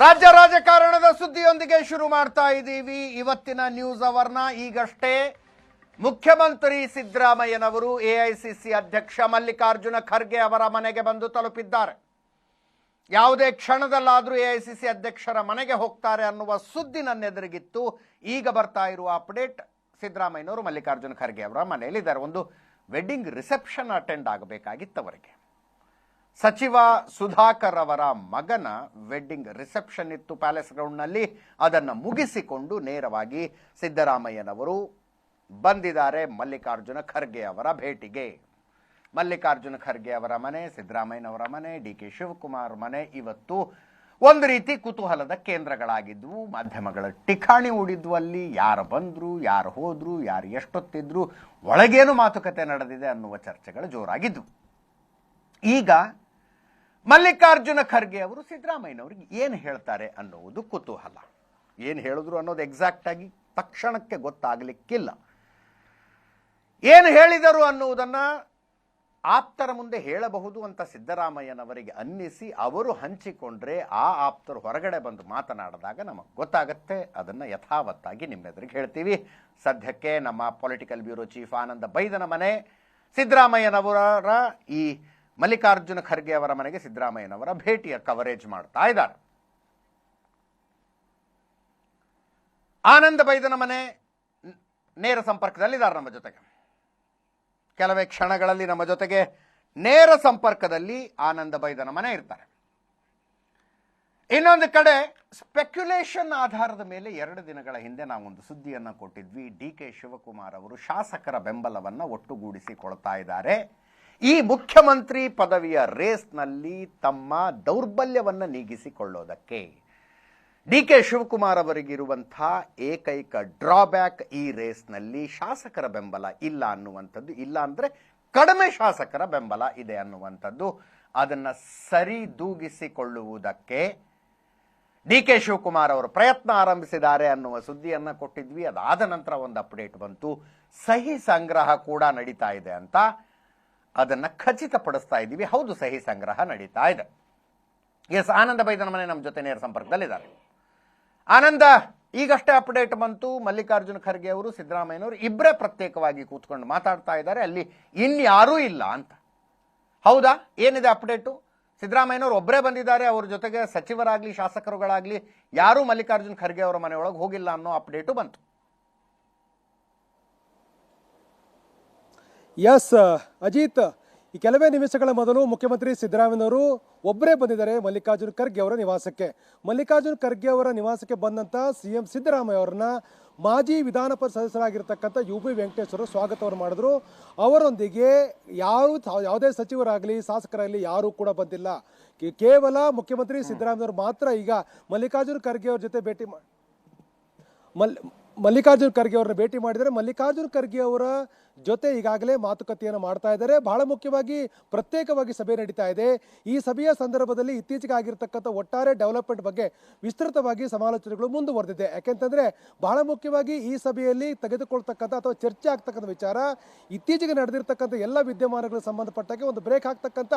ರಾಜ್ಯ ರಾಜಕಾರಣದ ಸುದ್ದಿಯೊಂದಿಗೆ ಶುರು ಮಾಡ್ತಾ ಇದ್ದೀವಿ ಇವತ್ತಿನ ನ್ಯೂಸ್ ಅವರ್ನ. ಈಗಷ್ಟೇ ಮುಖ್ಯಮಂತ್ರಿ ಸಿದ್ದರಾಮಯ್ಯನವರು ಎಐಸಿಸಿ ಅಧ್ಯಕ್ಷ ಮಲ್ಲಿಕಾರ್ಜುನ ಖರ್ಗೆ ಅವರ ಮನೆಗೆ ಬಂದು ತಲುಪಿದ್ದಾರೆ. ಯಾವುದೇ ಕ್ಷಣದಲ್ಲಾದರೂ ಎಐಸಿಸಿ ಅಧ್ಯಕ್ಷರ ಮನೆಗೆ ಹೋಗ್ತಾರೆ ಅನ್ನುವ ಸುದ್ದಿ ನನ್ನೆದುರಿಗಿತ್ತು. ಈಗ ಬರ್ತಾ ಇರುವ ಅಪ್ಡೇಟ್, ಸಿದ್ದರಾಮಯ್ಯನವರು ಮಲ್ಲಿಕಾರ್ಜುನ ಖರ್ಗೆ ಅವರ ಮನೆಯಲ್ಲಿದ್ದಾರೆ. ಒಂದು ವೆಡ್ಡಿಂಗ್ ರಿಸೆಪ್ಷನ್ ಅಟೆಂಡ್ ಆಗಬೇಕಾಗಿತ್ತು ಅವರಿಗೆ. ಸಚಿವ ಸುಧಾಕರ್ ಅವರ ಮಗನ ವೆಡ್ಡಿಂಗ್ ರಿಸೆಪ್ಷನ್ ಇತ್ತು ಪ್ಯಾಲೇಸ್ ಗ್ರೌಂಡ್ನಲ್ಲಿ. ಅದನ್ನು ಮುಗಿಸಿಕೊಂಡು ನೇರವಾಗಿ ಸಿದ್ದರಾಮಯ್ಯನವರು ಬಂದಿದ್ದಾರೆ ಮಲ್ಲಿಕಾರ್ಜುನ ಖರ್ಗೆ ಅವರ ಭೇಟಿಗೆ. ಮಲ್ಲಿಕಾರ್ಜುನ ಖರ್ಗೆ ಅವರ ಮನೆ, ಸಿದ್ದರಾಮಯ್ಯನವರ ಮನೆ, ಡಿ.ಕೆ. ಶಿವಕುಮಾರ್ ಮನೆ ಇವತ್ತು ಒಂದು ರೀತಿ ಕುತೂಹಲದ ಕೇಂದ್ರಗಳಾಗಿದ್ವು. ಮಾಧ್ಯಮಗಳ ಠಿಕಾಣಿ ಹೂಡಿದ್ವು. ಅಲ್ಲಿ ಯಾರು ಬಂದ್ರು, ಯಾರು ಹೋದ್ರು, ಯಾರು ಎಷ್ಟೊತ್ತಿದ್ರು, ಒಳಗೇನು ಮಾತುಕತೆ ನಡೆದಿದೆ ಅನ್ನುವ ಚರ್ಚೆಗಳು ಜೋರಾಗಿದ್ವು. ಈಗ ಮಲ್ಲಿಕಾರ್ಜುನ ಖರ್ಗೆ ಅವರು ಸಿದ್ದರಾಮಯ್ಯನವರಿಗೆ ಏನು ಹೇಳ್ತಾರೆ ಅನ್ನುವುದು ಕುತೂಹಲ. ಏನು ಹೇಳಿದ್ರು ಅನ್ನೋದು ಎಕ್ಸಾಕ್ಟ್ ಆಗಿ ತಕ್ಷಣಕ್ಕೆ ಗೊತ್ತಾಗಲಿಕ್ಕಿಲ್ಲ. ಏನು ಹೇಳಿದರು ಅನ್ನುವುದನ್ನು ಆಪ್ತರ ಮುಂದೆ ಹೇಳಬಹುದು ಅಂತ ಸಿದ್ದರಾಮಯ್ಯನವರಿಗೆ ಅನ್ನಿಸಿ ಅವರು ಹಂಚಿಕೊಂಡ್ರೆ ಆ ಆಪ್ತರು ಹೊರಗಡೆ ಬಂದು ಮಾತನಾಡಿದಾಗ ನಮಗೆ ಗೊತ್ತಾಗತ್ತೆ. ಅದನ್ನು ಯಥಾವತ್ತಾಗಿ ನಿಮ್ಮೆದುರಿಗೆ ಹೇಳ್ತೀವಿ. ಸದ್ಯಕ್ಕೆ ನಮ್ಮ ಪೊಲಿಟಿಕಲ್ ಬ್ಯೂರೋ ಚೀಫ್ ಆನಂದ ಬೈದನ ಮನೆ, ಸಿದ್ದರಾಮಯ್ಯನವರ ಈ ಮಲ್ಲಿಕಾರ್ಜುನ ಖರ್ಗೆ ಅವರ ಮನೆಗೆ ಸಿದ್ದರಾಮಯ್ಯನವರ ಭೇಟಿಯ ಕವರೇಜ್ ಮಾಡ್ತಾ ಇದ್ದಾರೆ. ಆನಂದ ಬೈದನ ಮನೆ ನೇರ ಸಂಪರ್ಕದಲ್ಲಿದ್ದಾರೆ ನಮ್ಮ ಜೊತೆಗೆ. ಕೆಲವೇ ಕ್ಷಣಗಳಲ್ಲಿ ನಮ್ಮ ಜೊತೆಗೆ ನೇರ ಸಂಪರ್ಕದಲ್ಲಿ ಆನಂದ ಬೈದನ ಮನೆ ಇರ್ತಾರೆ. ಇನ್ನೊಂದು ಕಡೆ ಸ್ಪೆಕ್ಯುಲೇಷನ್ ಆಧಾರದ ಮೇಲೆ 2 ದಿನಗಳ ಹಿಂದೆ ನಾವೊಂದು ಸುದ್ದಿಯನ್ನು ಕೊಟ್ಟಿದ್ವಿ. ಡಿ.ಕೆ. ಶಿವಕುಮಾರ್ ಅವರು ಶಾಸಕರ ಬೆಂಬಲವನ್ನು ಒಟ್ಟುಗೂಡಿಸಿಕೊಳ್ತಾ ಇದ್ದಾರೆ. ಈ ಮುಖ್ಯಮಂತ್ರಿ ಪದವಿಯ ರೇಸ್ನಲ್ಲಿ ತಮ್ಮ ದೌರ್ಬಲ್ಯವನ್ನು ನೀಗಿಸಿಕೊಳ್ಳೋದಕ್ಕೆ ಡಿ.ಕೆ. ಶಿವಕುಮಾರ್ ಅವರಿಗಿರುವಂಥ ಏಕೈಕ ಡ್ರಾಬ್ಯಾಕ್ ಈ ರೇಸ್ನಲ್ಲಿ ಶಾಸಕರ ಬೆಂಬಲ ಇಲ್ಲ ಅನ್ನುವಂಥದ್ದು. ಇಲ್ಲ ಅಂದರೆ ಕಡಿಮೆ ಶಾಸಕರ ಬೆಂಬಲ ಇದೆ ಅನ್ನುವಂಥದ್ದು. ಅದನ್ನು ಸರಿದೂಗಿಸಿಕೊಳ್ಳುವುದಕ್ಕೆ ಡಿ.ಕೆ. ಶಿವಕುಮಾರ್ ಅವರು ಪ್ರಯತ್ನ ಆರಂಭಿಸಿದ್ದಾರೆ ಅನ್ನುವ ಸುದ್ದಿಯನ್ನು ಕೊಟ್ಟಿದ್ವಿ. ಅದಾದ ನಂತರ ಒಂದು ಅಪ್ಡೇಟ್ ಬಂತು, ಸಹಿ ಸಂಗ್ರಹ ಕೂಡ ನಡೀತಾ ಇದೆ ಅಂತ. ಅದನ್ನು ಖಚಿತಪಡಿಸ್ತಾ ಇದ್ದೀವಿ. ಹೌದು, ಸಹಿ ಸಂಗ್ರಹ ನಡೀತಾ ಇದೆ. ಎಸ್, ಆನಂದ ಬೈದನ ಮನೆ ನಮ್ಮ ಜೊತೆ ನೇರ ಸಂಪರ್ಕದಲ್ಲಿದ್ದಾರೆ. ಆನಂದ, ಈಗಷ್ಟೇ ಅಪ್ಡೇಟ್ ಬಂತು, ಮಲ್ಲಿಕಾರ್ಜುನ ಖರ್ಗೆ ಅವರು ಸಿದ್ದರಾಮಯ್ಯನವರು ಇಬ್ಬರೇ ಪ್ರತ್ಯೇಕವಾಗಿ ಕೂತ್ಕೊಂಡು ಮಾತಾಡ್ತಾ ಇದ್ದಾರೆ, ಅಲ್ಲಿ ಇನ್ಯಾರೂ ಇಲ್ಲ ಅಂತ. ಹೌದಾ? ಏನಿದೆ ಅಪ್ಡೇಟು? ಸಿದ್ದರಾಮಯ್ಯನವರು ಒಬ್ಬರೇ ಬಂದಿದ್ದಾರೆ, ಅವ್ರ ಜೊತೆಗೆ ಸಚಿವರಾಗ್ಲಿ ಶಾಸಕರುಗಳಾಗ್ಲಿ ಯಾರೂ ಮಲ್ಲಿಕಾರ್ಜುನ ಖರ್ಗೆ ಅವರ ಮನೆಯೊಳಗೆ ಹೋಗಿಲ್ಲ ಅನ್ನೋ ಅಪ್ಡೇಟು ಬಂತು. ಎಸ್ ಅಜಿತ್, ಈ ಕೆಲವೇ ನಿಮಿಷಗಳ ಮೊದಲು ಮುಖ್ಯಮಂತ್ರಿ ಸಿದ್ದರಾಮಯ್ಯನವರು ಒಬ್ಬರೇ ಬಂದಿದ್ದಾರೆ ಮಲ್ಲಿಕಾರ್ಜುನ ಖರ್ಗೆ ಅವರ ನಿವಾಸಕ್ಕೆ. ಮಲ್ಲಿಕಾರ್ಜುನ ಖರ್ಗೆ ಅವರ ನಿವಾಸಕ್ಕೆ ಬಂದಂಥ ಸಿಎಂ ಸಿದ್ದರಾಮಯ್ಯ ಅವರನ್ನ ಮಾಜಿ ವಿಧಾನ ಪರಿಷತ್ ಸದಸ್ಯರಾಗಿರ್ತಕ್ಕಂಥ ಯು.ಬಿ. ವೆಂಕಟೇಶ್ವರ ಸ್ವಾಗತವನ್ನು ಮಾಡಿದ್ರು. ಅವರೊಂದಿಗೆ ಯಾವುದೇ ಸಚಿವರಾಗಲಿ ಶಾಸಕರಾಗಲಿ ಯಾರೂ ಕೂಡ ಬಂದಿಲ್ಲ. ಕೇವಲ ಮುಖ್ಯಮಂತ್ರಿ ಸಿದ್ದರಾಮಯ್ಯವರು ಮಾತ್ರ ಈಗ ಮಲ್ಲಿಕಾರ್ಜುನ ಖರ್ಗೆ ಅವ್ರ ಜೊತೆ ಮಲ್ಲಿಕಾರ್ಜುನ ಖರ್ಗೆ ಅವರನ್ನ ಭೇಟಿ ಮಾಡಿದರೆ. ಮಲ್ಲಿಕಾರ್ಜುನ ಖರ್ಗೆ ಅವರ ಜೊತೆ ಈಗಾಗಲೇ ಮಾತುಕತೆಯನ್ನು ಮಾಡ್ತಾ ಇದ್ದಾರೆ. ಬಹಳ ಮುಖ್ಯವಾಗಿ ಪ್ರತ್ಯೇಕವಾಗಿ ಸಭೆ ನಡೀತಾ ಇದೆ. ಈ ಸಭೆಯ ಸಂದರ್ಭದಲ್ಲಿ ಇತ್ತೀಚೆಗೆ ಆಗಿರ್ತಕ್ಕಂಥ ಒಟ್ಟಾರೆ ಡೆವಲಪ್ಮೆಂಟ್ ಬಗ್ಗೆ ವಿಸ್ತೃತವಾಗಿ ಸಮಾಲೋಚನೆಗಳು ಮುಂದುವರೆದಿದೆ. ಯಾಕೆಂತಂದರೆ ಬಹಳ ಮುಖ್ಯವಾಗಿ ಈ ಸಭೆಯಲ್ಲಿ ತೆಗೆದುಕೊಳ್ತಕ್ಕಂಥ ಅಥವಾ ಚರ್ಚೆ ಆಗ್ತಕ್ಕಂಥ ವಿಚಾರ, ಇತ್ತೀಚೆಗೆ ನಡೆದಿರ್ತಕ್ಕಂಥ ಎಲ್ಲ ವಿದ್ಯಮಾನಗಳಿಗೆ ಸಂಬಂಧಪಟ್ಟಾಗೆ ಒಂದು ಬ್ರೇಕ್ ಆಗ್ತಕ್ಕಂಥ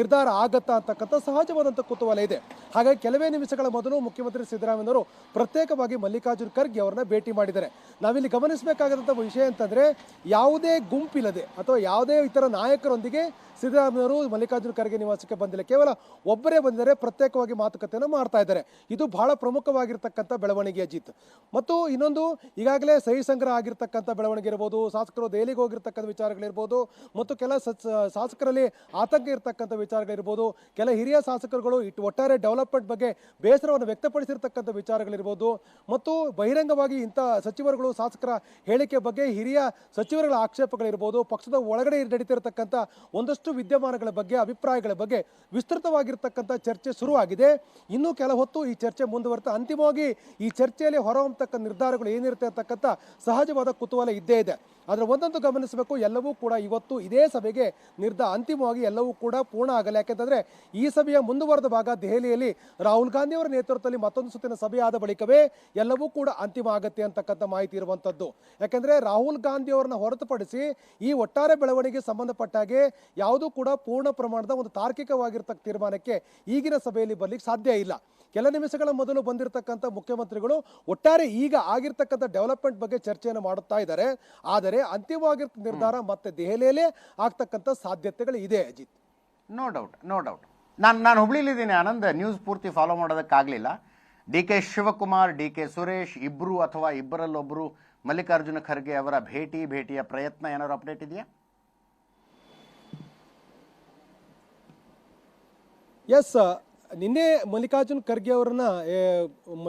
ನಿರ್ಧಾರ ಆಗತ್ತಾ ಅಂತಕ್ಕಂಥ ಸಹಜವಾದಂಥ ಕುತೂಹಲ ಇದೆ. ಹಾಗಾಗಿ ಕೆಲವೇ ನಿಮಿಷಗಳ ಮೊದಲು ಮುಖ್ಯಮಂತ್ರಿ ಸಿದ್ದರಾಮಯ್ಯನವರು ಪ್ರತ್ಯೇಕವಾಗಿ ಮಲ್ಲಿಕಾರ್ಜುನ ಖರ್ಗೆ ಅವರನ್ನ ಭೇಟಿ ಮಾಡಿದ್ದಾರೆ. ನಾವಿಲ್ಲಿ ಗಮನಿಸಬೇಕಾದಂಥ ವಿಷಯ ಅಂತಂದರೆ, ಯಾವುದೇ ಗುಂಪಿಲ್ಲದೆ ಅಥವಾ ಯಾವುದೇ ಇತರ ನಾಯಕರೊಂದಿಗೆ ಸಿದ್ದರಾಮಯ್ಯವರು ಮಲ್ಲಿಕಾರ್ಜುನ ಖರ್ಗೆ ನಿವಾಸಕ್ಕೆ ಬಂದಿಲ್ಲ. ಕೇವಲ ಒಬ್ಬರೇ ಬಂದಿದ್ದಾರೆ, ಪ್ರತ್ಯೇಕವಾಗಿ ಮಾತುಕತೆಯನ್ನು ಮಾಡ್ತಾ ಇದ್ದಾರೆ. ಇದು ಬಹಳ ಪ್ರಮುಖವಾಗಿರ್ತಕ್ಕಂಥ ಬೆಳವಣಿಗೆ ಅಜಿತ್. ಮತ್ತು ಇನ್ನೊಂದು, ಈಗಾಗಲೇ ಸಹಿ ಸಂಗ್ರಹ ಆಗಿರ್ತಕ್ಕಂಥ ಬೆಳವಣಿಗೆ ಇರ್ಬೋದು, ಶಾಸಕರು ದೆಹಲಿಗೆ ಹೋಗಿರ್ತಕ್ಕಂಥ ವಿಚಾರಗಳಿರ್ಬೋದು, ಮತ್ತು ಕೆಲ ಶಾಸಕರಲ್ಲಿ ಆತಂಕ ಇರತಕ್ಕಂಥ ವಿಚಾರಗಳಿರ್ಬೋದು, ಕೆಲ ಹಿರಿಯ ಶಾಸಕರುಗಳು ಒಟ್ಟಾರೆ ಡೆವಲಪ್ಮೆಂಟ್ ಬಗ್ಗೆ ಬೇಸರವನ್ನು ವ್ಯಕ್ತಪಡಿಸಿರ್ತಕ್ಕಂಥ ವಿಚಾರಗಳಿರ್ಬೋದು, ಮತ್ತು ಬಹಿರಂಗವಾಗಿ ಇಂಥ ಸಚಿವರುಗಳು ಶಾಸಕರ ಹೇಳಿಕೆ ಬಗ್ಗೆ ಹಿರಿಯ ಸಚಿವರುಗಳ ಆಕ್ಷೇಪಗಳಿರ್ಬೋದು, ಪಕ್ಷದ ಒಳಗಡೆ ನಡೀತಿರತಕ್ಕಂಥ ಒಂದಷ್ಟು ವಿದ್ಯಮಾನಗಳ ಬಗ್ಗೆ, ಅಭಿಪ್ರಾಯಗಳ ಬಗ್ಗೆ ವಿಸ್ತೃತವಾಗಿರ್ತಕ್ಕಂಥ ಚರ್ಚೆ ಶುರುವಾಗಿದೆ. ಇನ್ನೂ ಕೆಲ ಹೊತ್ತು ಈ ಚರ್ಚೆ ಮುಂದುವರೆತ ಅಂತಿಮವಾಗಿ ಈ ಚರ್ಚೆಯಲ್ಲಿ ಹೊರಹೊಮ್ಮತಕ್ಕ ನಿರ್ಧಾರಗಳು ಏನಿರುತ್ತೆ ಅಂತಕ್ಕಂಥ ಸಹಜವಾದ ಕುತೂಹಲ ಇದ್ದೇ ಇದೆ. ಆದರೆ ಒಂದಂತೂ ಗಮನಿಸಬೇಕು, ಎಲ್ಲವೂ ಕೂಡ ಇವತ್ತು ಇದೇ ಸಭೆಗೆ ಅಂತಿಮವಾಗಿ ಎಲ್ಲವೂ ಕೂಡ ಪೂರ್ಣ ಆಗಲ್ಲ. ಯಾಕೆಂತಂದ್ರೆ ಈ ಸಭೆಯ ಮುಂದುವರೆದ ಭಾಗ ದೆಹಲಿಯಲ್ಲಿ ರಾಹುಲ್ ಗಾಂಧಿ ಅವರ ನೇತೃತ್ವದಲ್ಲಿ ಮತ್ತೊಂದು ಸುತ್ತಿನ ಸಭೆ ಆದ ಬಳಿಕವೇ ಎಲ್ಲವೂ ಕೂಡ ಅಂತಿಮ ಆಗತ್ತೆ ಅಂತಕ್ಕಂಥ ಮಾಹಿತಿ ಇರುವಂತದ್ದು. ಯಾಕೆಂದ್ರೆ ರಾಹುಲ್ ಗಾಂಧಿ ಅವರನ್ನ ಹೊರತುಪಡಿಸಿ ಈ ಒಟ್ಟಾರೆ ಬೆಳವಣಿಗೆ ಸಂಬಂಧಪಟ್ಟ ಹಾಗೆ ಯಾವುದೂ ಕೂಡ ಪೂರ್ಣ ಪ್ರಮಾಣದ ಒಂದು ತಾರ್ಕಿಕವಾಗಿರ್ತಕ್ಕ ತೀರ್ಮಾನಕ್ಕೆ ಈಗಿನ ಸಭೆಯಲ್ಲಿ ಬರ್ಲಿಕ್ಕೆ ಸಾಧ್ಯ ಇಲ್ಲ. ಕೆಲ ನಿಮಿಷಗಳ ಮೊದಲು ಬಂದಿರತಕ್ಕಂಥ ಮುಖ್ಯಮಂತ್ರಿಗಳು ಒಟ್ಟಾರೆ ಈಗ ಆಗಿರ್ತಕ್ಕಂಥ ಡೆವಲಪ್ಮೆಂಟ್ ಬಗ್ಗೆ ಚರ್ಚೆಯನ್ನು ಮಾಡುತ್ತಾ ಇದ್ದಾರೆ. ಆದರೆ ಅಂತಿಮವಾಗಿರ್ತ ನಿರ್ಧಾರ ಮತ್ತೆ ದೆಹಲಿಯಲ್ಲೇ ಆಗ್ತಕ್ಕಂಥ ಸಾಧ್ಯತೆಗಳು ಇದೆ. Ajit, no doubt. ನಾನು ಹುಬ್ಳಿಲಿದ್ದೀನಿ ಆನಂದ್, ನ್ಯೂಸ್ ಪೂರ್ತಿ ಫಾಲೋ ಮಾಡೋದಕ್ಕಾಗಲಿಲ್ಲ. DK ಶಿವಕುಮಾರ್, DK ಸುರೇಶ್ ಇಬ್ಬರು ಅಥವಾ ಇಬ್ಬರಲ್ಲೊಬ್ಬರು ಮಲ್ಲಿಕಾರ್ಜುನ ಖರ್ಗೆ ಅವರ ಭೇಟಿಯ ಪ್ರಯತ್ನ ಏನಾದ್ರು ಅಪ್ಡೇಟ್ ಇದೆಯಾ? ಎಸ್, ನಿನ್ನೆ ಮಲ್ಲಿಕಾರ್ಜುನ್ ಖರ್ಗೆ ಅವರನ್ನ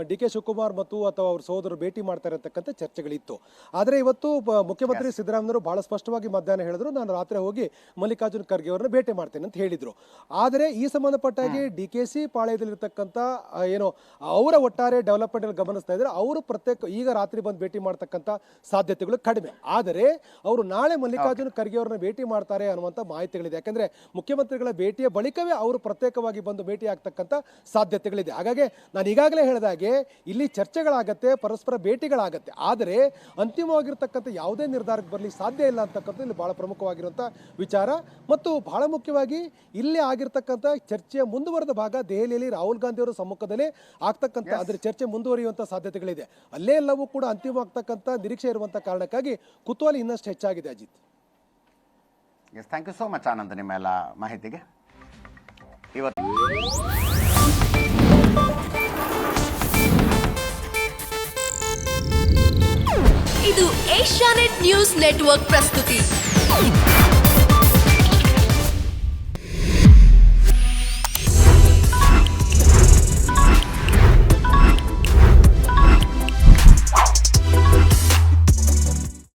DK ಶಿವಕುಮಾರ್ ಮತ್ತು ಅಥವಾ ಅವ್ರ ಸಹೋದರರು ಭೇಟಿ ಮಾಡ್ತಾ ಇರತಕ್ಕಂಥ ಚರ್ಚೆಗಳಿತ್ತು. ಆದರೆ ಇವತ್ತು ಮುಖ್ಯಮಂತ್ರಿ ಸಿದ್ದರಾಮಯ್ಯವರು ಬಹಳ ಸ್ಪಷ್ಟವಾಗಿ ಮಧ್ಯಾಹ್ನ ಹೇಳಿದ್ರು, ನಾನು ರಾತ್ರಿ ಹೋಗಿ ಮಲ್ಲಿಕಾರ್ಜುನ್ ಖರ್ಗೆ ಅವರನ್ನ ಭೇಟಿ ಮಾಡ್ತೇನೆ ಅಂತ ಹೇಳಿದ್ರು. ಆದರೆ ಈ ಸಂಬಂಧಪಟ್ಟಾಗಿ DKC ಪಾಳ್ಯದಲ್ಲಿರ್ತಕ್ಕಂಥ ಏನೋ ಅವರ ಒಟ್ಟಾರೆ ಡೆವಲಪ್ಮೆಂಟ್ ಗಮನಿಸ್ತಾ ಇದ್ರೆ ಅವರು ಪ್ರತ್ಯೇಕ ಈಗ ರಾತ್ರಿ ಬಂದು ಭೇಟಿ ಮಾಡ್ತಕ್ಕಂಥ ಸಾಧ್ಯತೆಗಳು ಕಡಿಮೆ. ಆದರೆ ಅವರು ನಾಳೆ ಮಲ್ಲಿಕಾರ್ಜುನ್ ಖರ್ಗೆ ಅವರನ್ನ ಭೇಟಿ ಮಾಡ್ತಾರೆ ಅನ್ನುವಂಥ ಮಾಹಿತಿಗಳಿದೆ. ಯಾಕಂದ್ರೆ ಮುಖ್ಯಮಂತ್ರಿಗಳ ಭೇಟಿಯ ಬಳಿಕವೇ ಅವರು ಪ್ರತ್ಯೇಕವಾಗಿ ಬಂದು ಭೇಟಿ ಆಗ್ತಕ್ಕಂಥ ಸಾಧ್ಯತೆಗಳಿದೆ. ಹಾಗಾಗಿ ನಾನು ಈಗಾಗಲೇ ಹೇಳಿದಾಗೆ ಇಲ್ಲಿ ಚರ್ಚೆಗಳಾಗತ್ತೆ, ಪರಸ್ಪರ ಭೇಟಿಗಳಾಗತ್ತೆ. ಆದರೆ ಅಂತಿಮವಾಗಿರ್ತಕ್ಕಂಥ ಯಾವುದೇ ನಿರ್ಧಾರಕ್ಕೆ ಬರಲಿ ಸಾಧ್ಯ ಇಲ್ಲ ಅಂತಕ್ಕಂಥ ಇಲ್ಲಿ ಬಹಳ ಪ್ರಮುಖವಾಗಿರುವಂಥ ವಿಚಾರ. ಮತ್ತು ಬಹಳ ಮುಖ್ಯವಾಗಿ ಇಲ್ಲಿ ಆಗಿರ್ತಕ್ಕಂಥ ಚರ್ಚೆಯ ಮುಂದುವರೆದ ಭಾಗ ದೆಹಲಿಯಲ್ಲಿ ರಾಹುಲ್ ಗಾಂಧಿ ಅವರ ಸಮ್ಮುಖದಲ್ಲಿ ಆಗ್ತಕ್ಕಂಥ ಅದರ ಚರ್ಚೆ ಮುಂದುವರಿಯುವಂಥ ಸಾಧ್ಯತೆಗಳಿದೆ. ಅಲ್ಲೇ ಎಲ್ಲವೂ ಕೂಡ ಅಂತಿಮವಾಗ್ತಕ್ಕಂಥ ನಿರೀಕ್ಷೆ ಇರುವಂಥ ಕಾರಣಕ್ಕಾಗಿ ಕುತೂಹಲ ಇನ್ನಷ್ಟು ಹೆಚ್ಚಾಗಿದೆ. Ajit, yes, thank you so much Anand ನಿಮ್ಮ ಎಲ್ಲ ಮಾಹಿತಿಗೆ. ಇವತ್ತು ಇದು ಏಷ್ಯಾನೆಟ್ ನ್ಯೂಸ್ ನೆಟ್ವರ್ಕ್ ಪ್ರಸ್ತುತಿ.